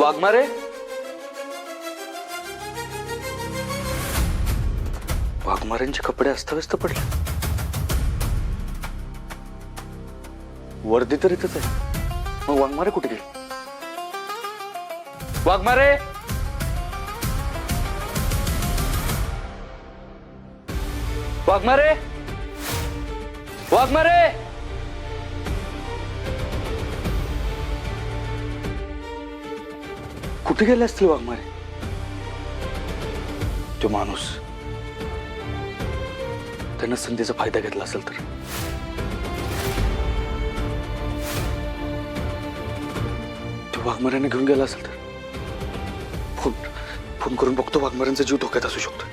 वाघमारे, वाघमारेंचे कपडे अस्ताव्यस्त पडले. वर्दी तर इथंच आहे, मग वाघमारे कुठे गेले? वाघमारे, वाघमारे, वाघमारे. कुठे गेले असतील वाघमारे? तो माणूस त्यानं संधीचा फायदा घेतला असेल तर. तो वाघमाऱ्याने घेऊन गेला असेल तर फोन फोन करून बघतो. वाघमाऱ्यांचा जीव धोक्यात असू शकतो.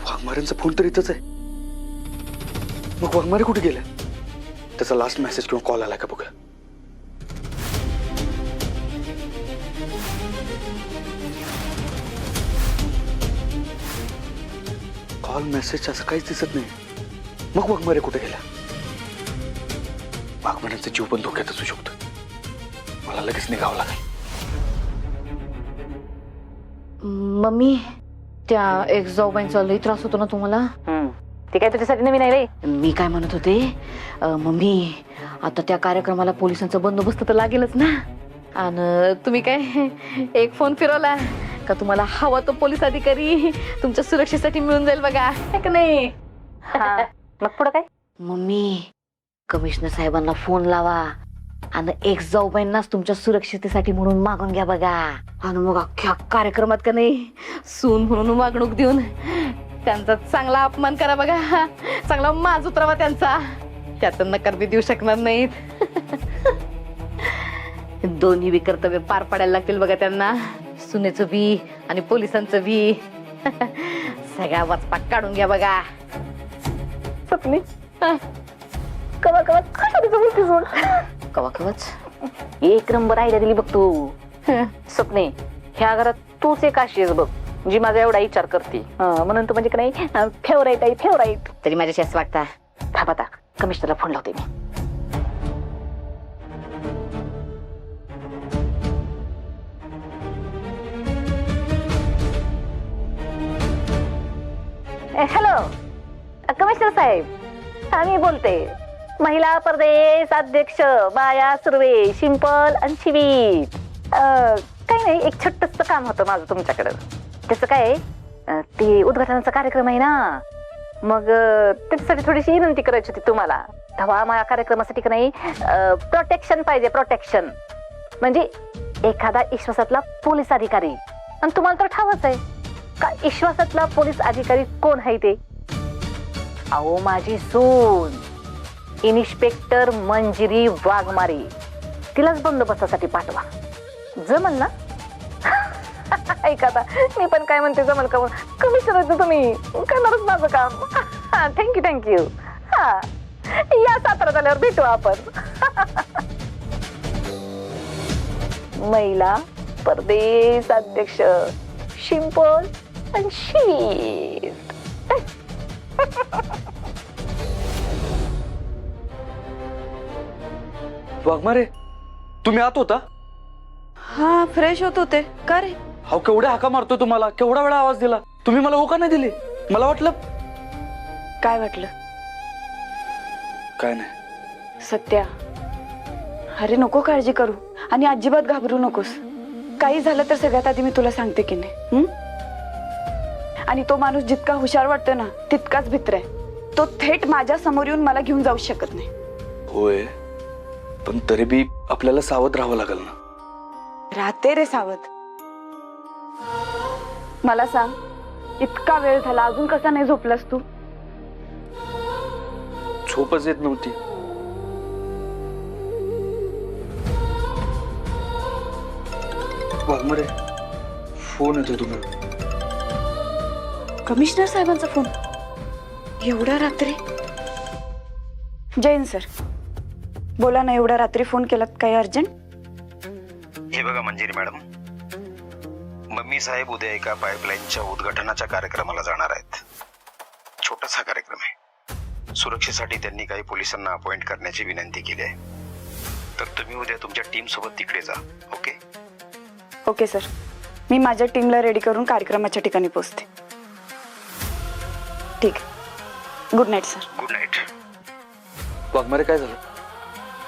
वाघमाऱ्यांचा फोन तर इथंच आहे, मग वाघमारे कुठे गेले? त्याचा लास्ट मेसेज किंवा कॉल आलाय का बघूया. कॉल मेसेज असं काहीच दिसत नाही. मग वाघमारे कुठे गेला? वाघमाऱ्यांचा जीव पण धोक्यात असू शकतो. मला लगेच निघावं लागेल. मम्मी, त्या एक जाऊबाईंचा लई त्रास होतो ना तुम्हाला? ते काय तुझ्यासाठी नवीन आहे रे? मी काय म्हणत होते, मम्मी आता त्या कार्यक्रमाला पोलिसांचा बंदोबस्त तर लागेलच ना. आणि तुम्ही काय एक फोन फिरवला का तुम्हाला हवा तो पोलीस अधिकारी तुमच्या सुरक्षेसाठी मिळून जाईल बघा, है का नाही? मग पुढं काय? मम्मी, कमिशनर साहेबांना फोन लावा आणि एक जाऊबाईंनाच तुमच्या सुरक्षितेसाठी म्हणून मागून घ्या बघा. आणि मग अख्ख्या कार्यक्रमात का नाही सून म्हणून वागणूक देऊन त्यांचा चांगला अपमान करा बघा. चांगला माज उतरावा त्यांचा. त्यात नकार बी देऊ शकणार नाहीत. दोन्ही बी कर्तव्य पार पाडायला लागतील बघा त्यांना, सुनेचं बी आणि पोलिसांचं बी. सगळा वचपा काढून घ्या बघा. स्वप्नी, कवा कवा कशाचं बोलतीस मग? कवा कवाच एक नंबर आयडिया दिली बघ तू. स्वप्ने, ह्या घरात तूच एक अशी आहेस बघ जी माझा एवढा विचार करते. म्हणून तू म्हणजे का नाही फेवराईट आहे, फेवराईट. तरी माझ्याशी असं वाटतं. थांब आता कमिशनरला फोन लावते मी. हॅलो कमिशनर साहेब, मी बोलते. महिला प्रदेश अध्यक्ष बाया सुर्वे, शिंपल आणि शिवीत. काही नाही, एक छोटस काम होतं माझं तुमच्याकडं. त्याचं काय, ते उद्घाटनाचा कार्यक्रम आहे ना, मग त्याच्यासाठी थोडीशी विनंती करायची होती तुम्हाला. तेव्हा माझ्या कार्यक्रमासाठी का नाही प्रोटेक्शन पाहिजे. प्रोटेक्शन म्हणजे एखादा विश्वासातला पोलीस अधिकारी. आणि तुम्हाला तर ठावच आहे का विश्वासातला पोलीस अधिकारी कोण आहे ते? अहो माझी सून इन्स्पेक्टर मंजिरी वाघमारे. तिलाच बंदोबस्तासाठी पाठवा. जमल ना? ऐका आता मी पण काय म्हणते, जमल का? कमिशनर तुम्ही करणारच माझं काम. Thank you thank you. हा, या सातारा झाल्यावर भेटू आपण. महिला प्रदेश अध्यक्ष शिंपल आणि शीत. वाघमारे, तुम्ही आत होता? हा, फ्रेश होत होते. का रे? हा, केवढ्या हाका मारतोय तुम्हाला, केवढा वेळा आवाज दिला. तुम्ही मला हो का नाही दिली? मला वाटलं. काय वाटलं? काय नाही. सत्या, अरे नको काळजी करू आणि अजिबात घाबरू नकोस. काही झालं तर सगळ्यात आधी मी तुला सांगते की नाही. आणि तो माणूस जितका हुशार वाटतो ना तितकाच भित्र आहे. तो थेट माझ्या समोर येऊन मला घेऊन जाऊ शकत नाही. होय, पण तरी बी आपल्याला सावध राहावं लागेल ना. राहते रे सावध. मला सांग, इतका वेळ झाला अजून कसा नाही झोपलास तू? झोपच येत नव्हती. वाघमारे, फोन येतोय तुम्हाला. कमिशनर साहेबांचा फोन एवढ्या रात्री? जैन सर, बोला ना, एवढा रात्री फोन केलात, काही अर्जंट? हे बघा मंजिरी मॅडम, मम्मी साहेब उद्या एका पाईपलाईनच्या उद्घाटनाच्या कार्यक्रमाला जाणार आहेत. छोटासा कार्यक्रम आहे. सुरक्षेसाठी त्यांनी काही पोलिसांना अपॉइंट करण्याची विनंती केली आहे. तर तुम्ही उद्या तुमच्या टीम सोबत तिकडे जा. ओके? ओके सर, मी माझ्या टीमला रेडी करून कार्यक्रमाच्या ठिकाणी पोहोचते. ठीक आहे. Good night sir. Good night. Waghmare काय झालं?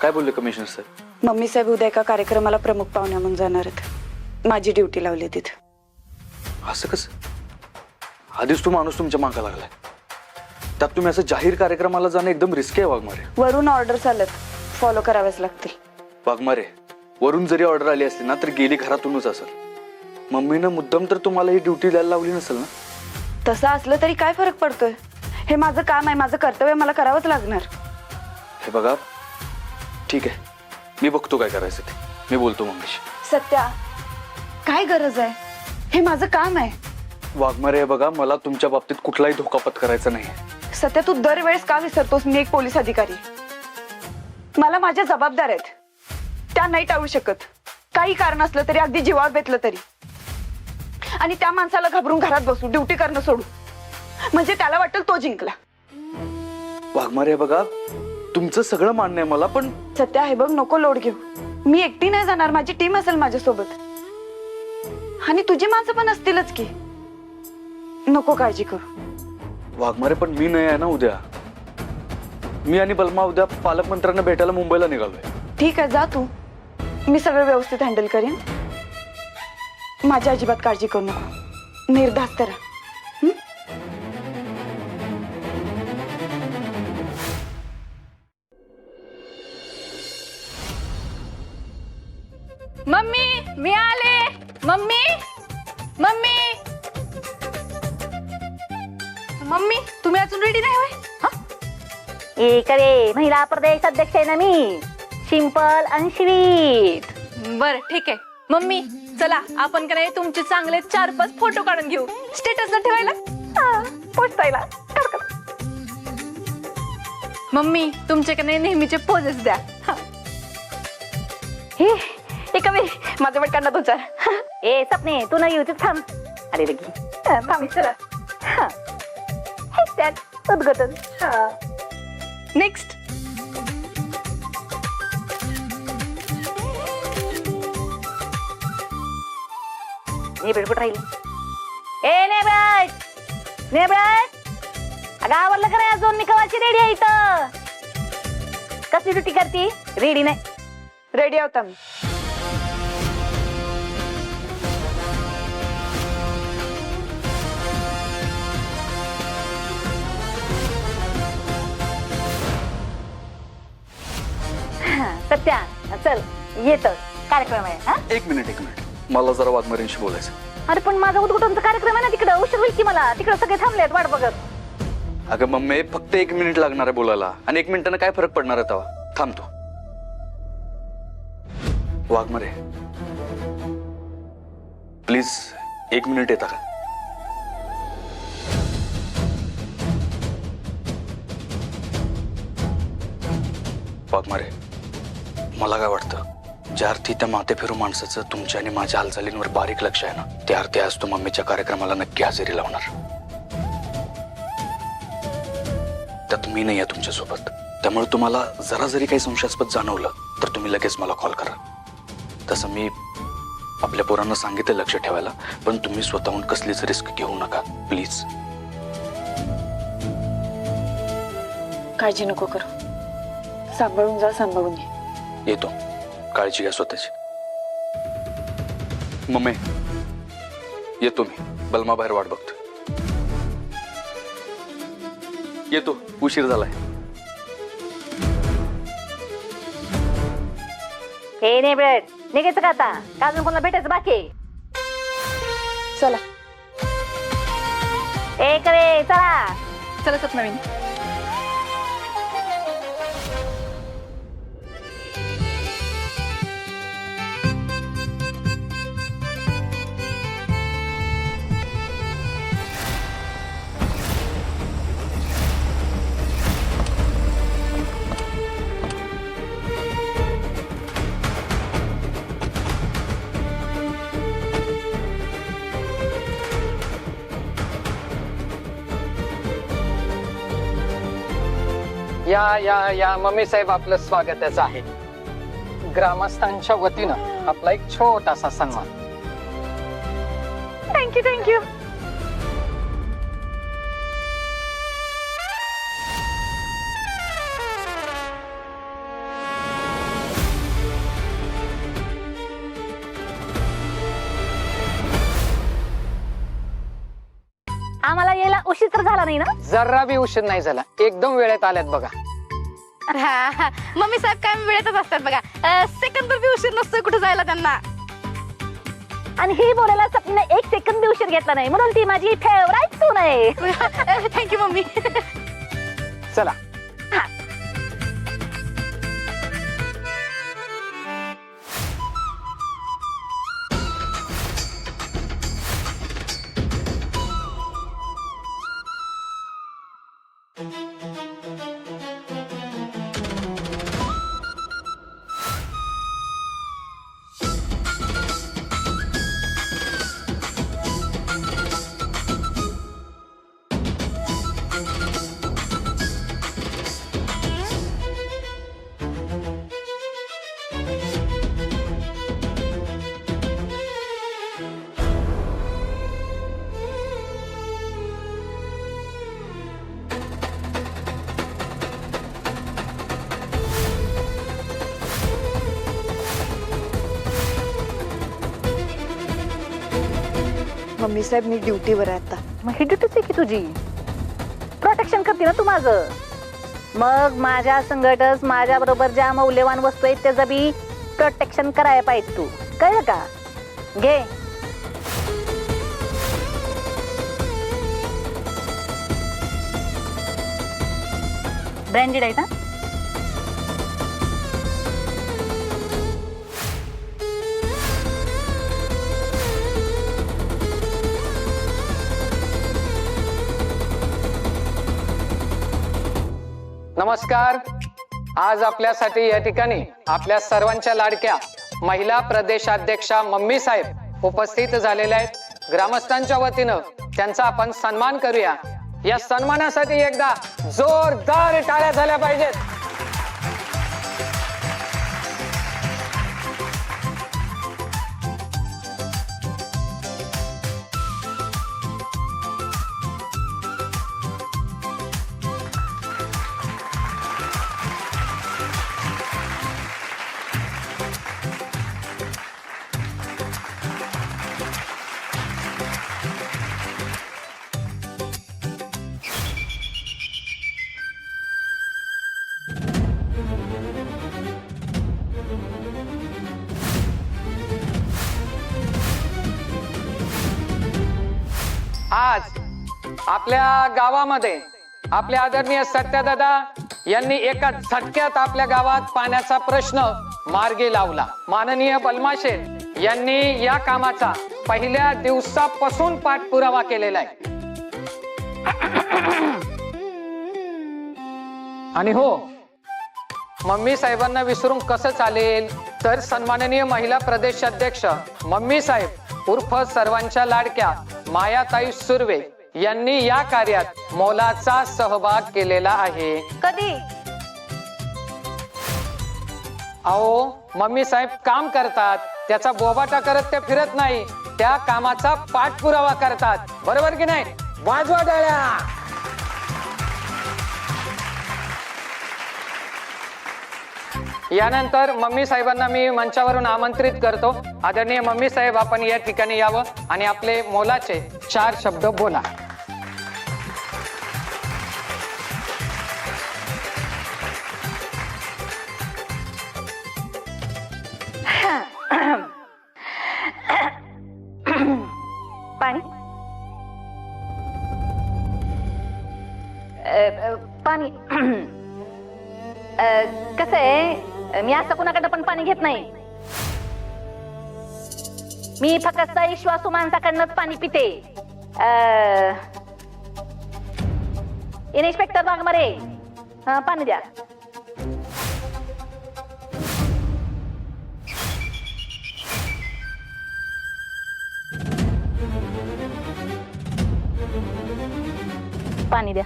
काय बोलले कमिशनर साहेब? मम्मी साहेब उद्या एका कार्यक्रमाला प्रमुख पाहुण्या म्हणून जाणार आहेत. माझी ड्युटी लावली तिथं. असं कसं? आधीच तो माणूस तुमच्या मागा लागलाय, त्यात तुम्ही असं जाहीर कार्यक्रमाला जाणं एकदम रिस्की आहे वाघमारे. वरून ऑर्डर्स आल्यात, फॉलो कराव्याच लागतील. वाघमारे, वरून जरी ऑर्डर आली असली ना तर गेली घरातूनच असेल. मम्मीनं मुद्दाम तर तुम्हाला ही ड्युटी द्यायला लावली नसेल ना? तसं असलं तरी काय फरक पडतोय? हे माझं काम आहे, माझं कर्तव्य, मला करावंच लागणार. हे बघा, ठीक आहे, मी बघतो काय करायचं ते. मी बोलतो मम्मीशी. सत्या, काय गरज आहे? हे माझं काम आहे. वाघमारे, हे बघा, मला तुमच्या बाबतीत कुठलाही धोका पत्करायचा नाही. सत्या, तू दरवेळेस का विसरतोस? मी एक पोलीस अधिकारी, मला माझ्या जबाबदाऱ्या आहेत, त्या नाही टाळू शकत. काही कारण असलं तरी, अगदी जीवावर बेतलं तरी. आणि त्या माणसाला घाबरून घरात बसू, ड्युटी करणं सोडू, म्हणजे त्याला वाटेल तो जिंकला. वाघमारे, हे बघा, तुमचं सगळं मान्य आहे मला, पण सत्या, हे बघ, नको लोड घेऊ. मी एकटी नाही जाणार, माझी टीम असेल माझ्यासोबत, आणि तुझी माणसं पण असतीलच की. नको काळजी करू. वाघमारे, पण मी नाही आहे ना उद्या. मी आणि बलमा उद्या पालकमंत्र्यांना भेटायला मुंबईला निघालोय. ठीक आहे, जा तू, मी सगळं व्यवस्थित हँडल करेन. माझी अजिबात काळजी करू नको, निर्धास्त राहा. मम्मी, मी आले. मम्मी, मम्मी, मम्मी, तुम्ही अजून रेडी नाही होय? इकडे महिला प्रदेश अध्यक्ष आहे ना मी, सिंपल आणि स्वीट. बर, ठीक आहे. मम्मी, चला आपण का नाही तुमचे चांगले 4-5 फोटो काढून घेऊ, स्टेटसला ठेवायला. पोचतायला. मम्मी, तुमचे का नाही नेहमीचे पोजेस द्या. हे कमी माझं वेट काढला तुझा. ए सपने, तू नाही येऊ थांब. अरे लगी थांब. चला. उद्घाटन. नेक्स्ट. नेबरेट कुठं राहिली? ए नेबरेट, नेबरेट, अगं आवरलं का नाही अजून? मी कवाची रेडी आहे इथं. कसली ड्युटी करती? रेडी नाही. रेडी होता मी. सत्या, चल येत कार्यक्रम आहे. हा, एक मिनिट, मला जरा वाघमारेंशी बोलायचं. अरे पण माझा उद्घाटनचा कार्यक्रम आहे ना तिकडं, उशीर होईल की मला. तिकडं सगळे थांबलेत वाट बघत. अगं मम्मी, फक्त 1 मिनिट लागणार आहे बोलायला, आणि 1 मिनिटानं काय फरक पडणार आहे तेव्हा? थांबतो. वाघमारे, प्लीज 1 मिनिट येता का? वाघमारे, मला काय वाटतं, ज्या अर्थी त्या माते फिरू माणसाचं तुमच्या आणि माझ्या हालचालींवर बारीक लक्ष आहे ना, त्या अर्थी आज तो मम्मीच्या कार्यक्रमाला नक्की हजेरी लावणार. त्यात मी नाही आहे तुमच्यासोबत, त्यामुळे तुम्हाला जरा जरी काही संशयास्पद जाणवलं तर तुम्ही लगेच मला कॉल करा. तसं मी आपल्या पोरांना सांगितलं लक्ष ठेवायला, पण तुम्ही स्वतःहून कसलीच रिस्क घेऊ नका प्लीज. काळजी नको करू, सांभाळून जा, सांभाळून ये. येतो, काळजी घ्या स्वतःची. मम्मी, येतो मी. बलमा बाहेर वाट बघतो. येतो, उशीर झालाय. हे नेबरेट, निघायचं का आता? का अजून कोणाला भेटायचं बाकी आहे? चला. ए करे, चला. चला सपनवीन. या मम्मी साहेब, आपलं स्वागतच आहे. ग्रामस्थांच्या वतीनं आपला एक छोटासा सन्मान. Thank you thank you. आम्हाला यायला उशीर तर झाला नाही ना? जरा बी उशीर नाही झाला, एकदम वेळेत आल्यात बघा. मम्मी साहेब काय वेळेतच असतात बघा. सेकंद बी उशीर नसतोय कुठे जायला त्यांना. आणि ही बोलायला सपनीने एक सेकंद उशीर घेतला नाही, म्हणून ती माझी फेवराईट सून आहे. Thank you mummy. चला. मम्मी साहेब मी ड्युटीवर आहे आता. मग ही ड्युटीच आहे की तुझी. प्रोटेक्शन करते ना तू माझं. मग माझ्या संकटच माझ्या बरोबर ज्या मौल्यवान वस्तू आहेत त्याचं बी प्रोटेक्शन करायला पाहिजे तू. कळलं का? घे. ब्रँडेड आहे ना? नमस्कार. आज आपल्यासाठी या ठिकाणी आपल्या सर्वांच्या लाडक्या महिला प्रदेशाध्यक्षा मम्मी साहेब उपस्थित झालेल्या आहेत. ग्रामस्थांच्या वतीनं त्यांचा आपण सन्मान करूया. या सन्मानासाठी एकदा जोरदार टाळ्या झाल्या पाहिजेत. आज आपल्या गावामध्ये आपले आदरणीय सत्यादादा यांनी एका झटक्यात आपल्या गावात पाण्याचा प्रश्न मार्गी लावला. माननीय बलमाशेठ यांनी या कामाचा पहिल्या दिवसापासून पाठपुरावा केलेला आहे. आणि हो, मम्मी साहेबांना विसरून कसं चालेल, तर सन्माननीय महिला प्रदेशाध्यक्ष मम्मी साहेब उर्फ सर्वांच्या लाडक्या मायाताई सुर्वे यांनी या कार्यात मोलाचा सहभाग केलेला आहे. कधी? अहो, मम्मी साहेब काम करतात, त्याचा बोबाटा करत ते फिरत नाही, त्या कामाचा पाठपुरावा करतात. बरोबर की नाही? वाजवा टाळ्या. यानंतर मम्मी साहेबांना मी मंचावरून आमंत्रित करतो. आदरणीय मम्मी साहेब, आपण या ठिकाणी यावं आणि आपले मोलाचे 4 शब्द बोला. पाणी. पाणी. कसं आहे, मी असं कुणाकडनं पण पाणी घेत नाही. मी फक्त विश्वासू माणसाकडनंच पाणी पिते. इन्स्पेक्टर वाघमारे, पाणी द्या. पाणी द्या.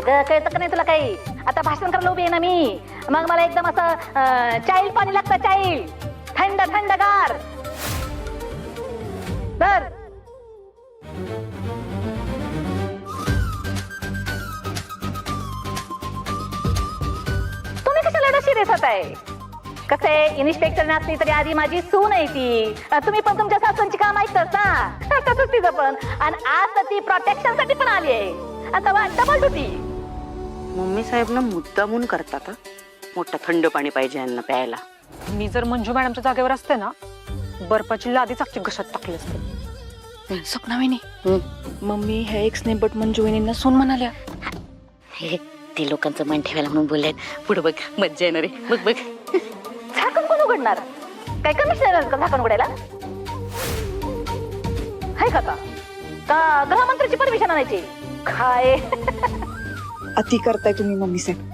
अगं कळतं का नाही तुला काही? आता भाषण करायला उभी आहे ना मी, मग मला एकदम असं चाईल पाणी लागतं, चाईल थंड थंडगार. तर तुम्ही कशाला एवढं सिरियस होताय? कसं आहे, इन्स्पेक्टर नसली तरी आधी माझी सून आहे ती. तुम्ही पण तुमच्या सासूंची काम ऐकतात ना, तसंच तिचं पण. आणि आज तर ती प्रोटेक्शन साठी पण आली आहे. आता डबल होती. मम्मी साहेब ना मुद्दामून करतात हा. मोठं थंड पाणी पाहिजे यांना प्यायला. मी जर मंजू मॅडमच्या जागेवर असते ना, बर्फाची लादी चाकची घशात टाकली असते. सपना वहिनी, मम्मी ह्या एक्स ने बट मंजू वहिनींना सून म्हणाल्या. हे ते लोकांचं मन ठेवायला म्हणून बोललेत. पुढे बघ, मज्जा येणार आहे. बघ बघ. झाकण कोण उघडणार? काय कमिशनर का झाकण उघडायला? हाय का का गृहमंत्र्याची परमिशन आणायची काय? अति करताय तुम्ही मम्मी साहेब.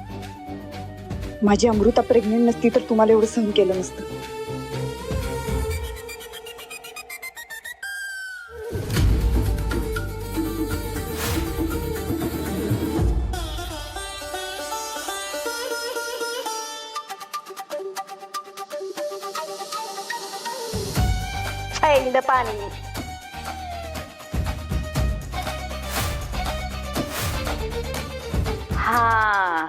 माझी अमृता प्रेग्नेंट नसती तर तुम्हाला एवढं सहन केलं नसतं. चाईल्ड पाणी. हा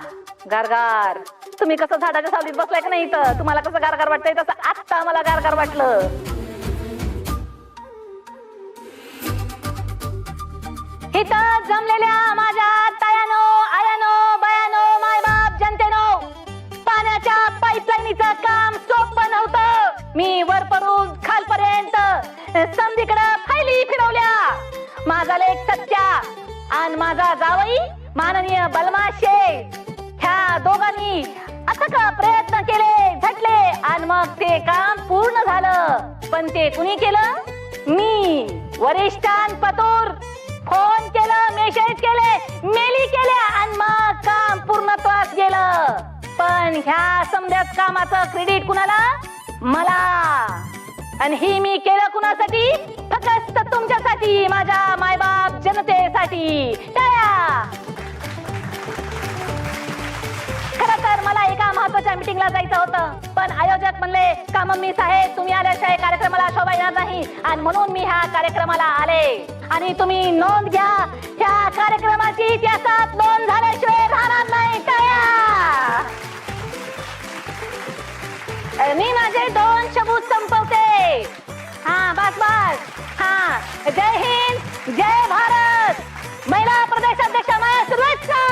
गारगार. तुम्ही कसं झाडाच्या सावलीत बसलाय का नाही इथं? तुम्हाला कसं गारगार वाटतंय तसं आत्ता मला गारगार वाटलं. इथं जमलेल्या माझ्या तायानो, आयानो, बयानो, मायबाप, जनतेनो, पाण्याच्या पाईपलाईनीचं काम सोपं नव्हतं. मी वरपरून खालपर्यंत समधीकडे फायली फिरवल्या. माझा लेक सत्या आणि माझा जावई माननीय बलमा शेठ, ह्या दोघांनी अथक प्रयत्न केले, झटले आणि मग ते काम पूर्ण झालं. पण ते कुणी केलं? मी. वरिष्ठांपतूर फोन केलं, मेसेज केले, मेली केल्या आणि मग काम पूर्णत्वास गेलं. पण ह्या समध्याच कामाचं क्रेडिट कुणाला? मला. आणि ही मी केलं कुणासाठी? फक्त तुमच्यासाठी, माझ्या मायबाप जनतेसाठी. टाळ्या. खरं तर मला एका महत्वाच्या मीटिंगला जायचं होतं, पण आयोजक म्हणले का मम्मी साहेब तुम्ही आल्याशिवाय कार्यक्रमाला शोभा येणार नाही, आणि म्हणून मी ह्या कार्यक्रमाला आले. आणि तुम्ही नोंद घ्या, ह्या कार्यक्रमाची इतिहासात नोंद झाल्याशिवाय राहणार नाही. टाळ्या. मी माझे 2 शब्द संपवते. हा बस बस. हा, जय हिंद, जय भारत. महिला प्रदेशाध्यक्ष माया सुरक्षा.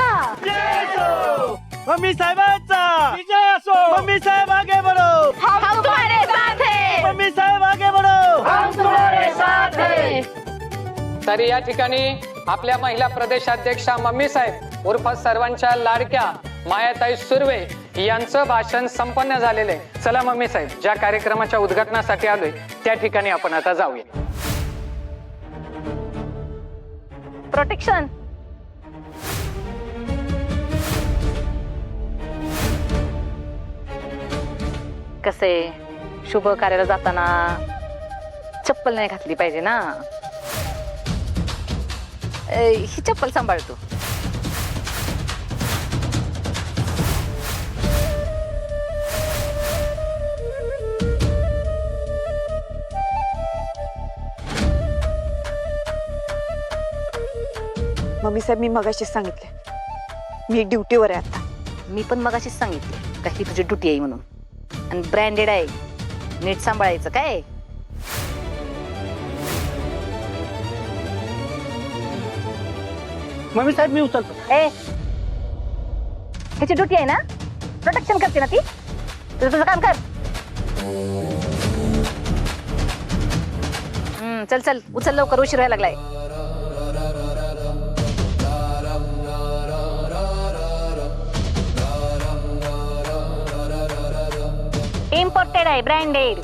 मम्मी साहेबांचा विजय असो. मम्मी साहेब आगे बढ़ो. हम तुम्हारे साथ हैं. मम्मी साहेब आगे बढ़ो. हम तुम्हारे साथ हैं. तरी या ठिकाणी आपल्या महिला प्रदेशाध्यक्षा मम्मी साहेब उर्फ सर्वांच्या लाडक्या मायाताई सुर्वे यांचं भाषण संपन्न झालेलं आहे. चला मम्मी साहेब, ज्या कार्यक्रमाच्या उद्घाटनासाठी आलोय त्या ठिकाणी आपण आता जाऊया. प्रोटेक्शन. कसे शुभ कार्याला जाताना चप्पल नाही घातली पाहिजे ना. ही चप्पल सांभाळतो. मम्मी साहेब मी मगाशीच सांगितले, मी ड्युटीवर आहे आता. मी पण मगाशीच सांगितले का ही तुझी ड्युटी आहे म्हणून, आणि ब्रँडेड आहे, नीट सांभाळायचं काय. मम्मी साहेब मी उचलतो. ह्याची ड्युटी आहे ना, प्रोटेक्शन करते ना ती. तुझं काम कर. चल चल उचल लवकर, उशीर व्हायला लागलाय. इम्पोर्टेड आहे, ब्रँडेड.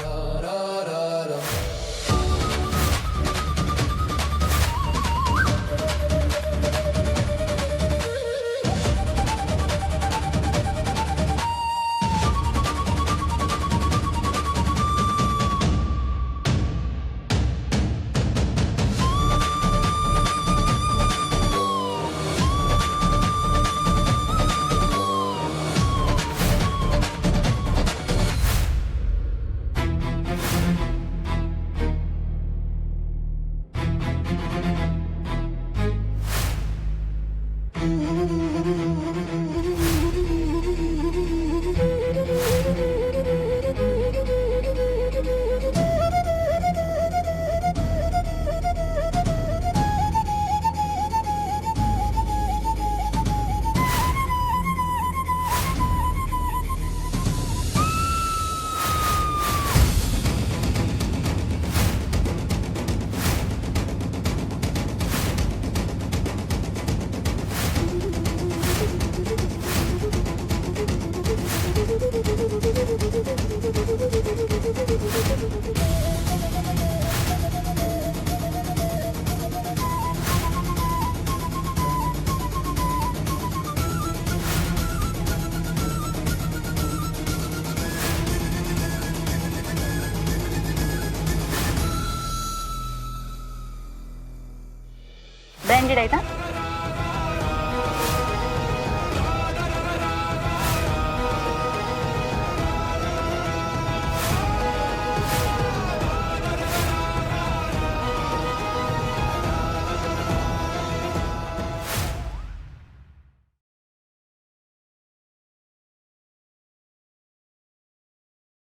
एक्साइटेड आहेत.